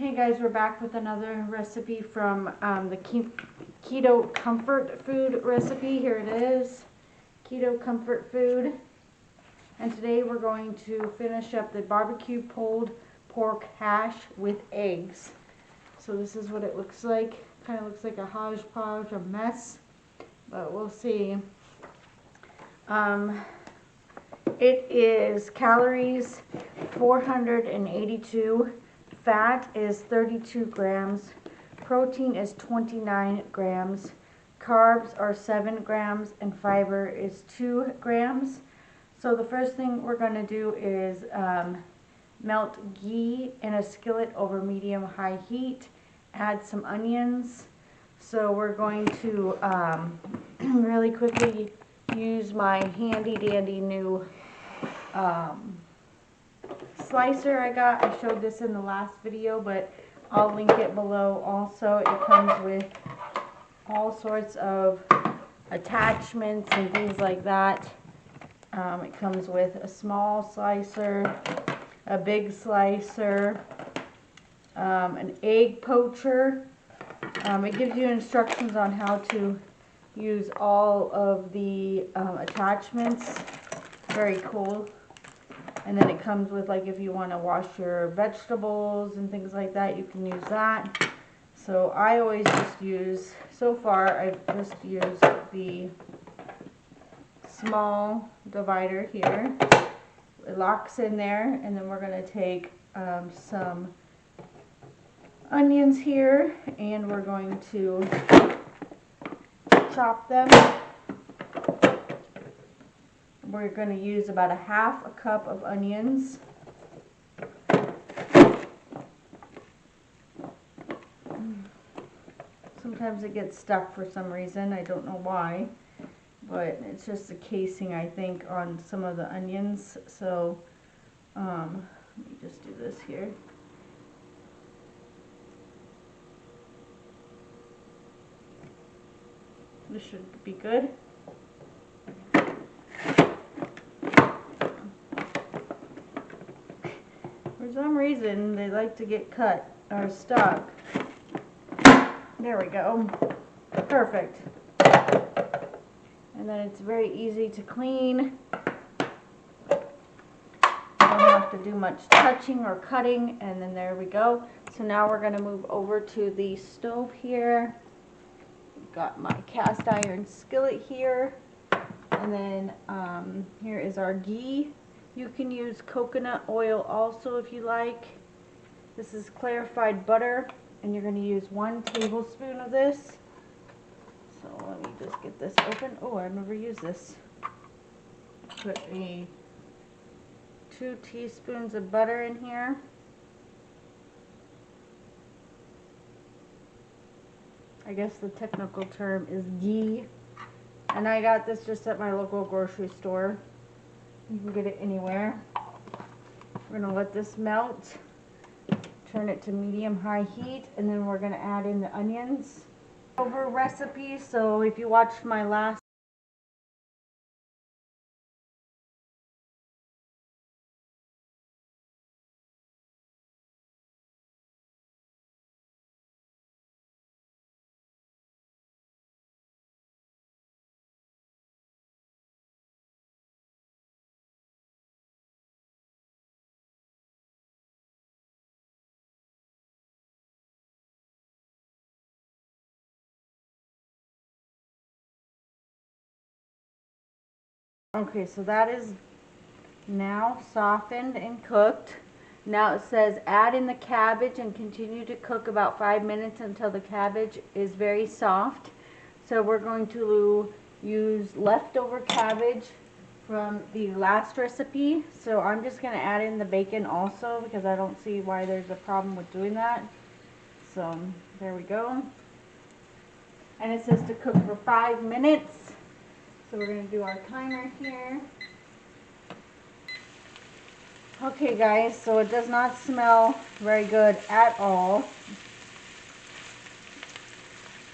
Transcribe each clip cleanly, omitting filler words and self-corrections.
Hey guys, we're back with another recipe from the Keto Comfort Food recipe. Here it is, Keto Comfort Food. And today we're going to finish up the barbecue pulled pork hash with eggs. So this is what it looks like. Kind of looks like a hodgepodge, a mess, but we'll see. It is calories 482. Fat is 32 grams, protein is 29 grams, carbs are 7 grams, and fiber is 2 grams. So the first thing we're going to do is melt ghee in a skillet over medium-high heat, add some onions. So we're going to really quickly use my handy-dandy new slicer I got. I showed this in the last video, but I'll link it below also. It comes with all sorts of attachments and things like that. It comes with a small slicer, a big slicer, an egg poacher. It gives you instructions on how to use all of the attachments. Very cool. And then it comes with, like, if you want to wash your vegetables and things like that, you can use that. So I always just use, so far I've just used the small divider here. It locks in there, and then we're going to take some onions here, and we're going to chop them. We're going to use about a half a cup of onions. Sometimes it gets stuck for some reason. I don't know why, but it's just the casing, I think, on some of the onions. So let me just do this here. This should be good. For some reason, they like to get cut or stuck. There we go. Perfect. And then it's very easy to clean. Don't have to do much touching or cutting. And then there we go. So now we're going to move over to the stove here. Got my cast iron skillet here. And then here is our ghee. You can use coconut oil also if you like. This is clarified butter, and you're going to use 1 tablespoon of this. So let me just get this open. Oh, I've never used this. Put 2 teaspoons of butter in here. I guess the technical term is ghee. And I got this just at my local grocery store. You can get it anywhere. We're going to let this melt. Turn it to medium-high heat, and then we're going to add in the onions. Over recipe, so if you watched my last okay, so that is now softened and cooked. Now it says add in the cabbage and continue to cook about 5 minutes until the cabbage is very soft. So we're going to use leftover cabbage from the last recipe. So I'm just going to add in the bacon also, because I don't see why there's a problem with doing that. So there we go. And it says to cook for 5 minutes. So we're going to do our timer here. Okay guys, so it does not smell very good at all.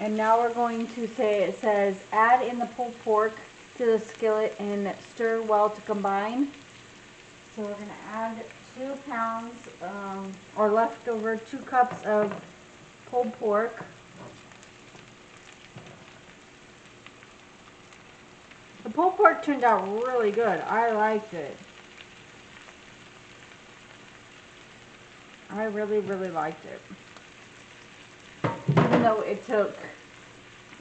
And now we're going to say, it says add in the pulled pork to the skillet and stir well to combine. So we're going to add 2 pounds or leftover 2 cups of pulled pork. The pulled pork turned out really good. I liked it. I really, really liked it. Even though it took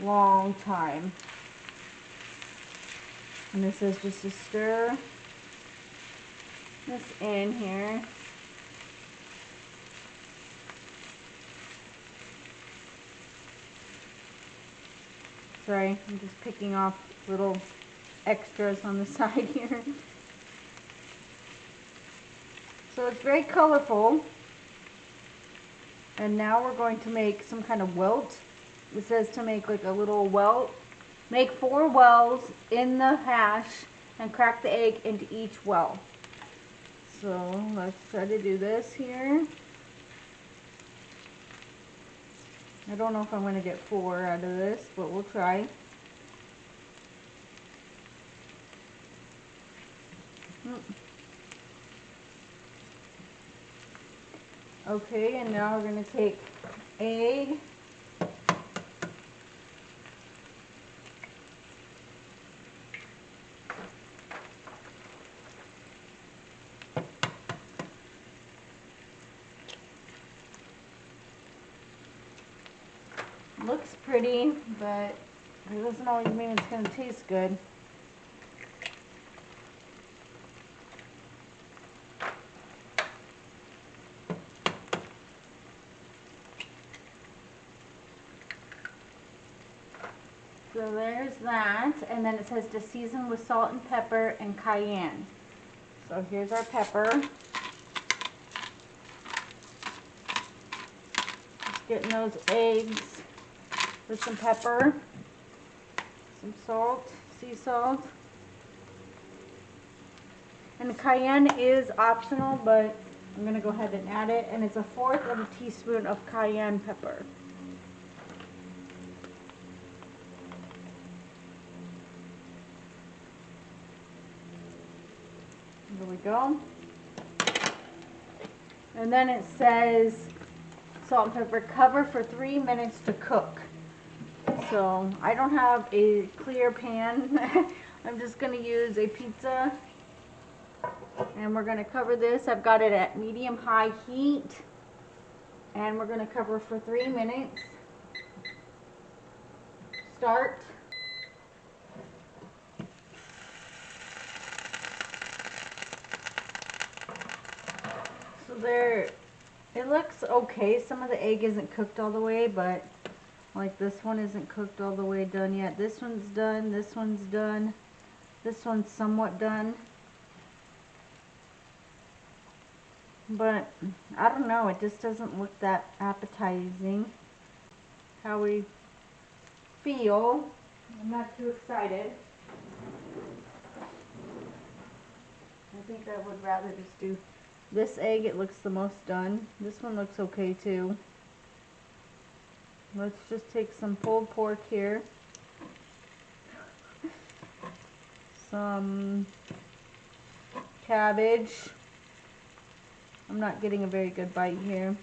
a long time. And this is just to stir this in here. Sorry, I'm just picking off little extras on the side here. So it's very colorful. And now we're going to make some kind of welt. It says to make like a little welt. Make 4 wells in the hash and crack the egg into each well. So let's try to do this here. I don't know if I'm going to get 4 out of this, but we'll try. Okay, and now we're going to take egg. Looks pretty, but it doesn't always mean it's going to taste good. So there's that, and then it says to season with salt and pepper and cayenne. So here's our pepper. Just getting those eggs with some pepper, some salt, sea salt. And the cayenne is optional, but I'm going to go ahead and add it, and it's 1/4 of a teaspoon of cayenne pepper. There we go. And then it says salt and pepper, cover for 3 minutes to cook. So I don't have a clear pan. I'm just going to use a pizza. And we're going to cover this. I've got it at medium-high heat. And we're going to cover for 3 minutes. Start. So there, it looks okay. Some of the egg isn't cooked all the way, but like this one isn't cooked all the way done yet. This one's done. This one's done. This one's somewhat done. But I don't know, it just doesn't look that appetizing. How we feel. I'm not too excited. I think I would rather just do this egg. It looks the most done. This one looks okay too. Let's just take some pulled pork here. Some cabbage. I'm not getting a very good bite here.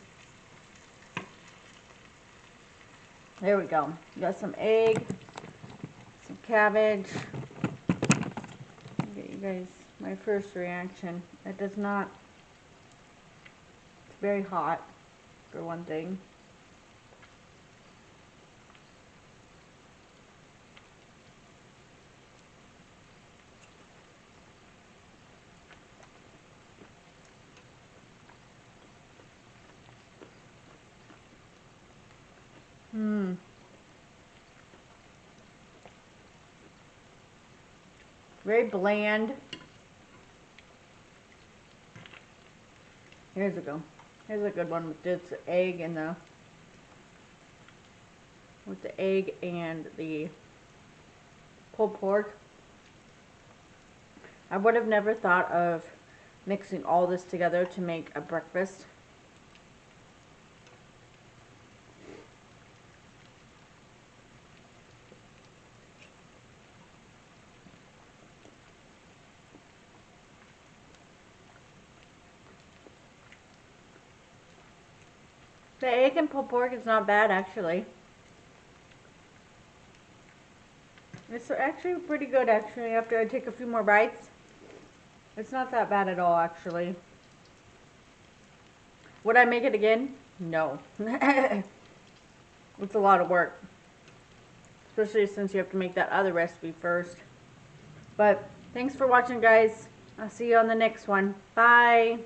There we go. Got some egg, some cabbage. I'll get you guys my first reaction. It does not, it's very hot for one thing. Very bland. Here's a go. Here's a good one with this egg and the pulled pork. I would have never thought of mixing all this together to make a breakfast. The egg and pulled pork is not bad, actually. It's actually pretty good, actually, after I take a few more bites. It's not that bad at all, actually. Would I make it again? No. It's a lot of work. Especially since you have to make that other recipe first. But thanks for watching, guys. I'll see you on the next one. Bye.